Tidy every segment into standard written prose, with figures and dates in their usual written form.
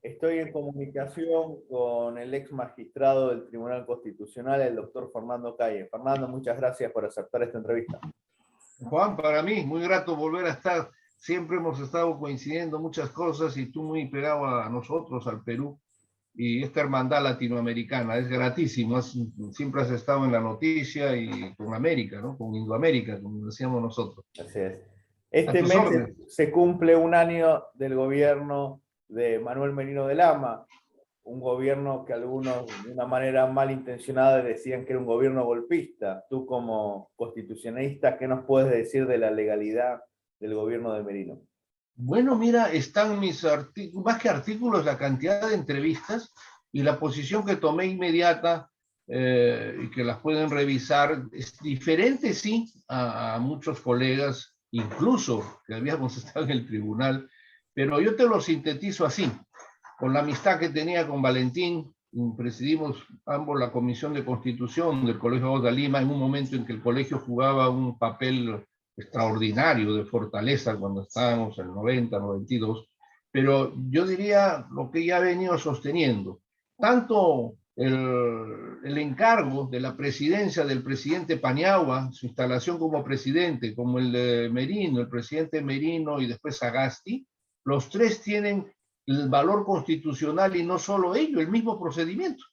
Estoy en comunicación con el ex magistrado del Tribunal Constitucional, el doctor Fernando Calle. Fernando, muchas gracias por aceptar esta entrevista. Juan, para mí, muy grato volver a estar. Siempre hemos estado coincidiendo muchas cosas y tú muy pegado a nosotros, al Perú, y esta hermandad latinoamericana. Es gratísimo. Siempre has estado en la noticia y con América, ¿no? Con Indoamérica, como decíamos nosotros. Así es. A Este tus mes órdenes. se cumple un año del gobierno de Manuel Merino de Lama, un gobierno que algunos de una manera malintencionada decían que era un gobierno golpista. Tú como constitucionalista, ¿qué nos puedes decir de la legalidad del gobierno de Merino? Bueno, mira, están mis artículos, más que artículos, la cantidad de entrevistas y la posición que tomé inmediata y que las pueden revisar. Es diferente, sí, a muchos colegas, incluso que habíamos estado en el tribunal, pero yo te lo sintetizo así. Con la amistad que tenía con Valentín, presidimos ambos la Comisión de Constitución del Colegio Aguas de Lima en un momento en que el colegio jugaba un papel extraordinario de fortaleza cuando estábamos en el 90, 92, pero yo diría lo que ya he venido sosteniendo, tanto el encargo de la presidencia del presidente Paniagua, su instalación como presidente, como el de Merino, el presidente Merino y después Sagasti, los tres tienen el valor constitucional y no solo ello, el mismo procedimiento.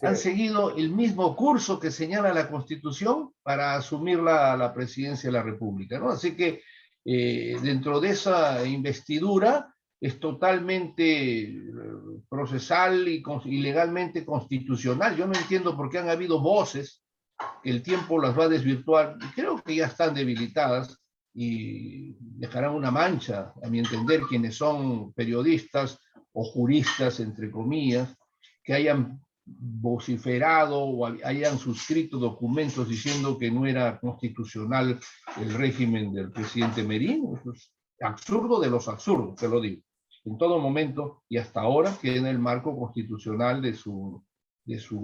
Han seguido el mismo curso que señala la Constitución para asumir la presidencia de la República, ¿no? Así que dentro de esa investidura es totalmente procesal y legalmente constitucional. Yo no entiendo por qué han habido voces que el tiempo las va a desvirtuar. Creo que ya están debilitadas y dejarán una mancha, a mi entender, quienes son periodistas o juristas, entre comillas, que hayan vociferado o hayan suscrito documentos diciendo que no era constitucional el régimen del presidente Merino. Eso es absurdo de los absurdos, te lo digo. En todo momento y hasta ahora queda en el marco constitucional de su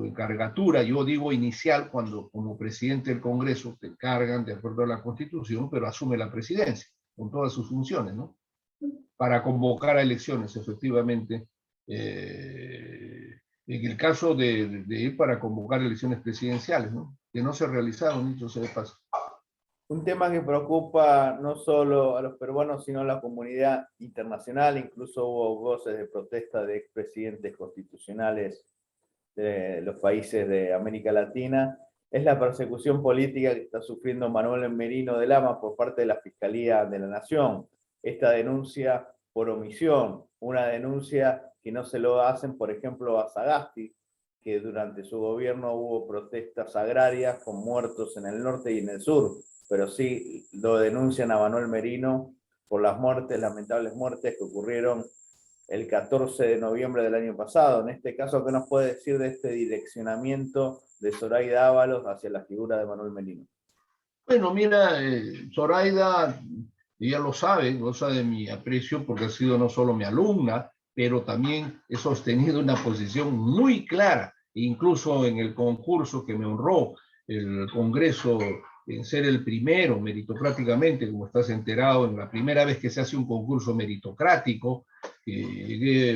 encargatura. Yo digo inicial cuando como presidente del Congreso te encargan de acuerdo a la Constitución, pero asume la presidencia con todas sus funciones, ¿no? Para convocar a elecciones, efectivamente. En el caso de ir para convocar elecciones presidenciales, ¿no? Que no se realizaron, dicho sea de paso. Un tema que preocupa no solo a los peruanos, sino a la comunidad internacional. Incluso hubo voces de protesta de expresidentes constitucionales de los países de América Latina. Es la persecución política que está sufriendo Manuel Merino de Lama por parte de la Fiscalía de la Nación. Esta denuncia por omisión, una denuncia que no se lo hacen, por ejemplo, a Sagasti, que durante su gobierno hubo protestas agrarias con muertos en el norte y en el sur, pero sí lo denuncian a Manuel Merino por las muertes, lamentables muertes que ocurrieron el 14 de noviembre del año pasado. En este caso, ¿qué nos puede decir de este direccionamiento de Zoraida Ábalos hacia la figura de Manuel Merino? Bueno, mira, Zoraida, ella lo sabe, goza de mi aprecio porque ha sido no solo mi alumna, pero también he sostenido una posición muy clara, incluso en el concurso que me honró el Congreso en ser el primero meritocráticamente, como estás enterado, en la primera vez que se hace un concurso meritocrático,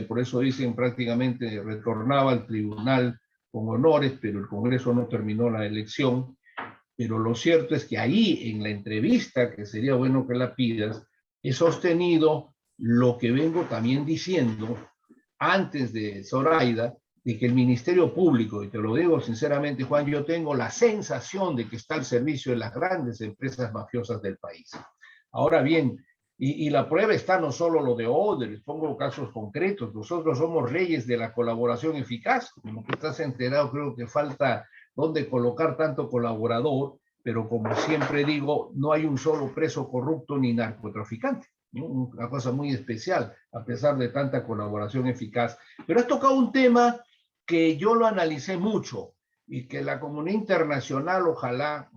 por eso dicen prácticamente retornaba al tribunal con honores, pero el Congreso no terminó la elección. Pero lo cierto es que ahí, en la entrevista, que sería bueno que la pidas, he sostenido lo que vengo también diciendo antes de Zoraida, de que el Ministerio Público, y te lo digo sinceramente, Juan, yo tengo la sensación de que está al servicio de las grandes empresas mafiosas del país. Ahora bien, y la prueba está no solo lo de Odebrecht, pongo casos concretos, nosotros somos reyes de la colaboración eficaz, como que estás enterado, creo que falta dónde colocar tanto colaborador, pero como siempre digo, no hay un solo preso corrupto ni narcotraficante, ¿no? Una cosa muy especial, a pesar de tanta colaboración eficaz. Pero has tocado un tema que yo lo analicé mucho y que la comunidad internacional ojalá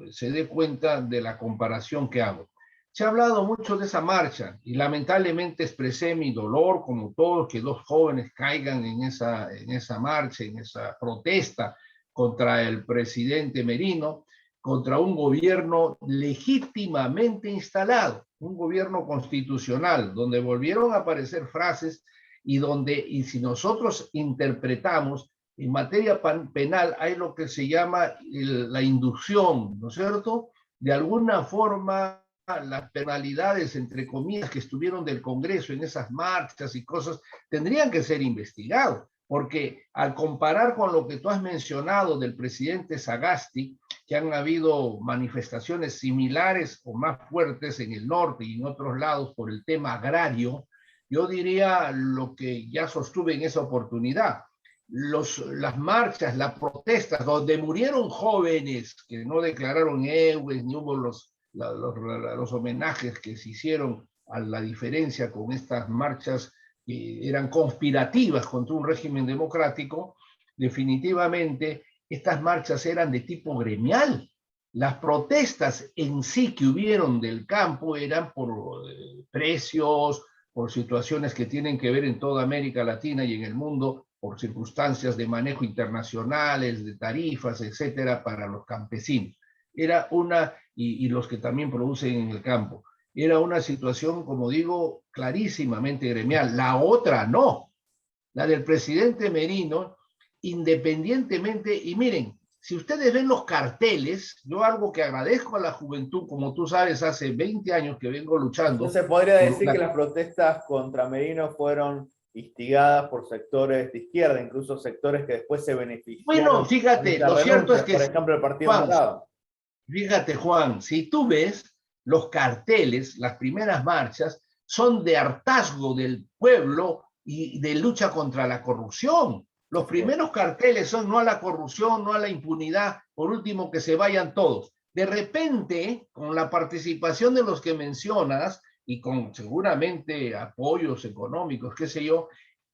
se dé cuenta de la comparación que hago. Se ha hablado mucho de esa marcha y lamentablemente expresé mi dolor, como todos, que dos jóvenes caigan en esa marcha, en esa protesta contra el presidente Merino, contra un gobierno legítimamente instalado, un gobierno constitucional, donde volvieron a aparecer frases y si nosotros interpretamos, en materia penal hay lo que se llama la inducción, ¿no es cierto? De alguna forma, las penalidades, entre comillas, que estuvieron del Congreso en esas marchas y cosas, tendrían que ser investigados, porque al comparar con lo que tú has mencionado del presidente Sagasti, que han habido manifestaciones similares o más fuertes en el norte y en otros lados por el tema agrario, yo diría lo que ya sostuve en esa oportunidad. Las marchas, las protestas, donde murieron jóvenes que no declararon héroes, ni hubo los homenajes que se hicieron, a la diferencia con estas marchas que eran conspirativas contra un régimen democrático, definitivamente estas marchas eran de tipo gremial. Las protestas en sí que hubieron del campo eran por precios, por situaciones que tienen que ver en toda América Latina y en el mundo, por circunstancias de manejo internacionales, de tarifas, etcétera, para los campesinos. Era una, y los que también producen en el campo, era una situación, como digo, clarísimamente gremial. La otra no, la del presidente Merino, independientemente, y miren, si ustedes ven los carteles, yo algo que agradezco a la juventud, como tú sabes, hace 20 años que vengo luchando. Entonces podría decir que las protestas contra Merino fueron instigadas por sectores de izquierda, incluso sectores que después se beneficiaron. Bueno, fíjate, lo cierto es que, por ejemplo, el Partido Juan, Morado. Fíjate, Juan, si tú ves los carteles, las primeras marchas, son de hartazgo del pueblo y de lucha contra la corrupción. Los primeros carteles son no a la corrupción, no a la impunidad, por último que se vayan todos. De repente, con la participación de los que mencionas y con seguramente apoyos económicos, qué sé yo,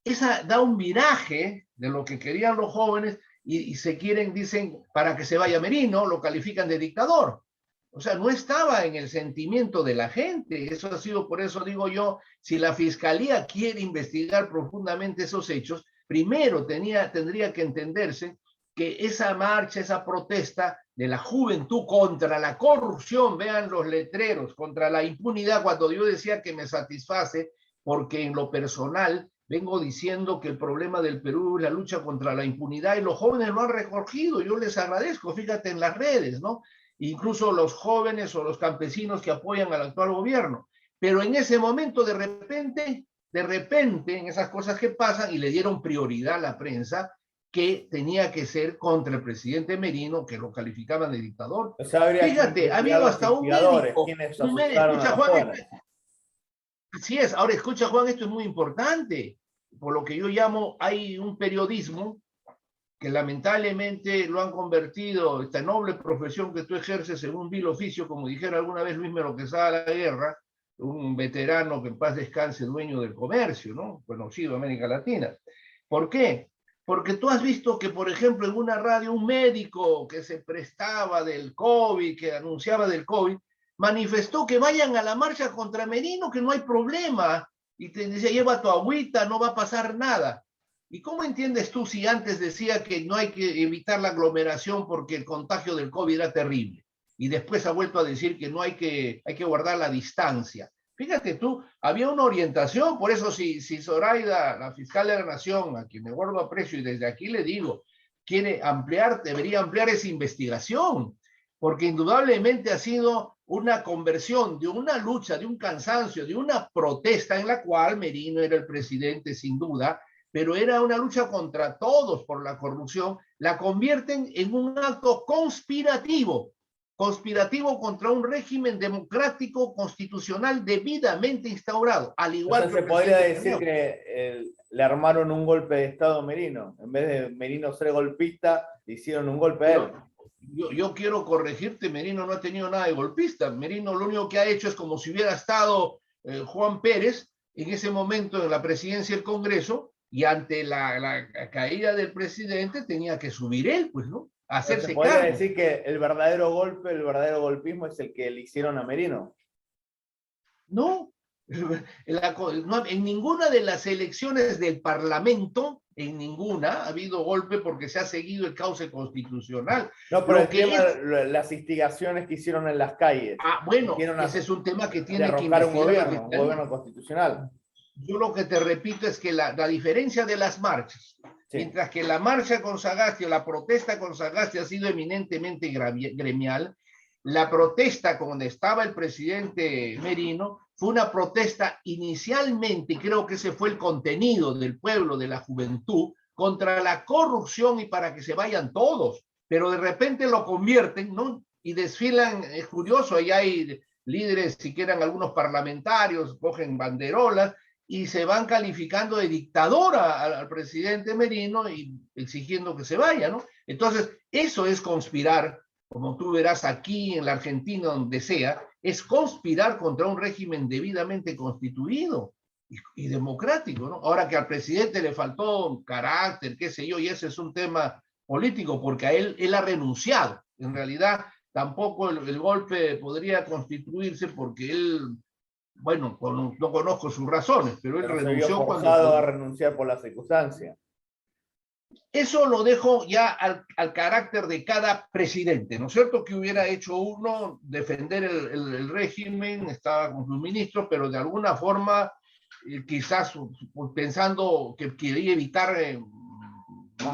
esa da un viraje de lo que querían los jóvenes y se quieren, dicen, para que se vaya Merino, lo califican de dictador. O sea, no estaba en el sentimiento de la gente. Eso ha sido, por eso digo yo, si la fiscalía quiere investigar profundamente esos hechos, primero tendría que entenderse que esa marcha, esa protesta de la juventud contra la corrupción, vean los letreros, contra la impunidad, cuando yo decía que me satisface, porque en lo personal vengo diciendo que el problema del Perú es la lucha contra la impunidad y los jóvenes lo han recogido, yo les agradezco, fíjate en las redes, ¿no? Incluso los jóvenes o los campesinos que apoyan al actual gobierno. Pero en ese momento, de repente, en esas cosas que pasan, y le dieron prioridad a la prensa, que tenía que ser contra el presidente Merino, que lo calificaban de dictador. O sea, fíjate, ha habido hasta un médico. Escucha, Juan, así es. Ahora, escucha, Juan, esto es muy importante. Por lo que yo llamo, hay un periodismo que lamentablemente lo han convertido, esta noble profesión que tú ejerces en un vil oficio, como dijera alguna vez Luis Melo Quesada la Guerra, un veterano que en paz descanse, dueño del comercio, ¿no? Conocido en América Latina. ¿Por qué? Porque tú has visto que, por ejemplo, en una radio, un médico que se prestaba del COVID, que anunciaba del COVID, manifestó que vayan a la marcha contra Merino, que no hay problema, y te decía, lleva tu agüita, no va a pasar nada. ¿Y cómo entiendes tú si antes decía que no hay que evitar la aglomeración porque el contagio del COVID era terrible? Y después ha vuelto a decir que no hay que guardar la distancia. Fíjate tú, había una orientación, por eso si Zoraida, la fiscal de la Nación, a quien me guardo aprecio y desde aquí le digo, quiere ampliar, debería ampliar esa investigación, porque indudablemente ha sido una conversión de una lucha, de un cansancio, de una protesta en la cual Merino era el presidente sin duda, pero era una lucha contra todos por la corrupción, la convierten en un acto conspirativo contra un régimen democrático constitucional debidamente instaurado, al igual Entonces que se podría decir que le armaron un golpe de Estado a Merino. En vez de Merino ser golpista, le hicieron un golpe a él. Yo quiero corregirte, Merino no ha tenido nada de golpista. Merino lo único que ha hecho es como si hubiera estado Juan Pérez en ese momento en la presidencia del Congreso, y ante la caída del presidente tenía que subir él, pues, ¿no? Hacerse cargo. Se podría decir que el verdadero golpe, el verdadero golpismo es el que le hicieron a Merino. No, en ninguna de las elecciones del Parlamento, en ninguna ha habido golpe porque se ha seguido el cauce constitucional. No, pero el tema las instigaciones que hicieron en las calles. Bueno, ese es un tema que tiene que investigar un gobierno constitucional. Yo lo que te repito es que la diferencia de las marchas, Sí. mientras que la marcha con Sagasti o la protesta con Sagasti ha sido eminentemente gremial, la protesta con donde estaba el presidente Merino fue una protesta inicialmente, y creo que ese fue el contenido del pueblo, de la juventud, contra la corrupción y para que se vayan todos, pero de repente lo convierten, ¿no? Y desfilan, es curioso, ahí hay líderes, si quieran algunos parlamentarios, cogen banderolas y se van calificando de dictadora al presidente Merino y exigiendo que se vaya, ¿no? Entonces, eso es conspirar, como tú verás aquí en la Argentina, donde sea, es conspirar contra un régimen debidamente constituido y democrático, ¿no? Ahora que al presidente le faltó carácter, qué sé yo, y ese es un tema político, porque a él ha renunciado. En realidad, tampoco el golpe podría constituirse porque él, bueno, no conozco sus razones, pero él Pero se vio renunció forzado a cuando... renunciar por las circunstancias. Eso lo dejo ya al carácter de cada presidente, ¿no es cierto? Que hubiera hecho uno, defender el régimen, estaba con sus ministros, pero de alguna forma, quizás pensando que quería evitar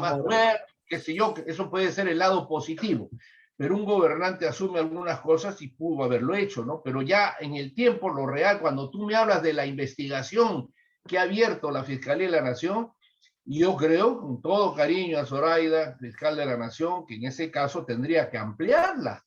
más muertes, qué sé yo, que eso puede ser el lado positivo. Pero un gobernante asume algunas cosas y pudo haberlo hecho, ¿no? Pero ya en el tiempo, lo real, cuando tú me hablas de la investigación que ha abierto la Fiscalía de la Nación, yo creo, con todo cariño a Zoraida, fiscal de la Nación, que en ese caso tendría que ampliarla,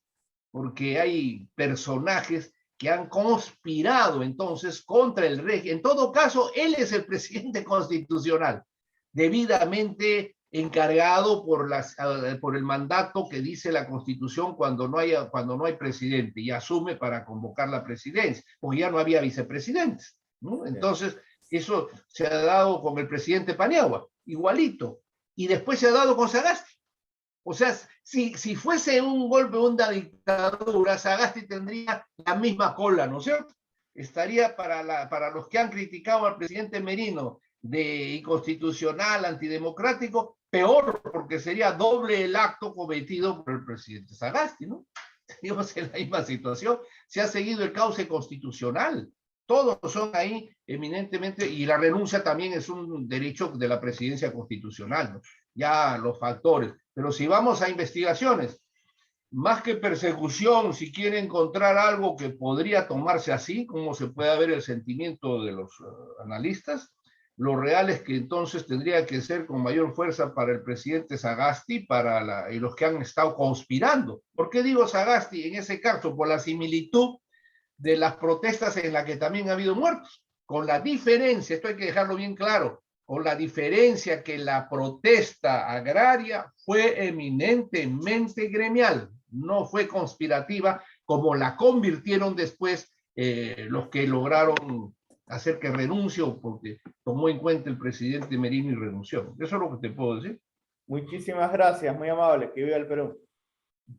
porque hay personajes que han conspirado entonces contra el régimen. En todo caso, él es el presidente constitucional, debidamente encargado por el mandato que dice la Constitución cuando no hay presidente, y asume para convocar la presidencia, porque ya no había vicepresidentes, ¿no? Entonces, eso se ha dado con el presidente Paniagua, igualito, y después se ha dado con Sagasti. O sea, si fuese un golpe, una dictadura, Sagasti tendría la misma cola, ¿no es cierto? Estaría para los que han criticado al presidente Merino de inconstitucional, antidemocrático, peor, porque sería doble el acto cometido por el presidente Sagasti, ¿no? Seguimos en la misma situación. Se ha seguido el cauce constitucional. Todos son ahí eminentemente, y la renuncia también es un derecho de la presidencia constitucional, ¿no? Ya los factores. Pero si vamos a investigaciones, más que persecución, si quiere encontrar algo que podría tomarse así, como se puede ver el sentimiento de los analistas, lo real es que entonces tendría que ser con mayor fuerza para el presidente Sagasti y los que han estado conspirando. ¿Por qué digo Sagasti en ese caso? Por la similitud de las protestas en las que también ha habido muertos, con la diferencia, esto hay que dejarlo bien claro, con la diferencia que la protesta agraria fue eminentemente gremial, no fue conspirativa como la convirtieron después los que lograron hacer que renunció porque tomó en cuenta el presidente Merino y renunció. Eso es lo que te puedo decir. Muchísimas gracias, muy amable. Que viva el Perú.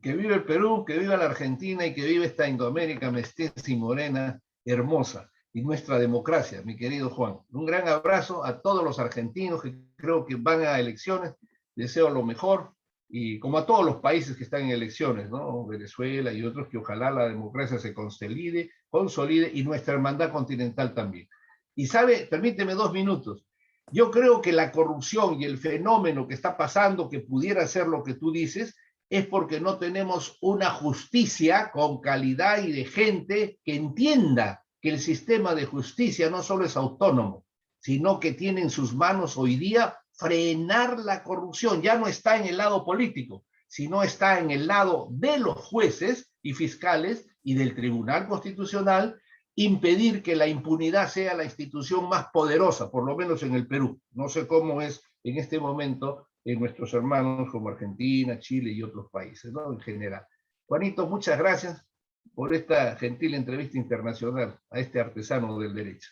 Que viva el Perú, que viva la Argentina y que viva esta Indoamérica mestiza y morena, hermosa, y nuestra democracia, mi querido Juan. Un gran abrazo a todos los argentinos que creo que van a elecciones. Deseo lo mejor, y como a todos los países que están en elecciones, ¿no? Venezuela y otros, que ojalá la democracia se consolide y nuestra hermandad continental también. Y sabe, permíteme 2 minutos. Yo creo que la corrupción y el fenómeno que está pasando, que pudiera ser lo que tú dices, es porque no tenemos una justicia con calidad y de gente que entienda que el sistema de justicia no solo es autónomo, sino que tiene en sus manos hoy día frenar la corrupción. Ya no está en el lado político, sino está en el lado de los jueces y fiscales y del Tribunal Constitucional, impedir que la impunidad sea la institución más poderosa, por lo menos en el Perú. No sé cómo es en este momento en nuestros hermanos como Argentina, Chile y otros países, ¿no? En general. Juanito, muchas gracias por esta gentil entrevista internacional a este artesano del derecho.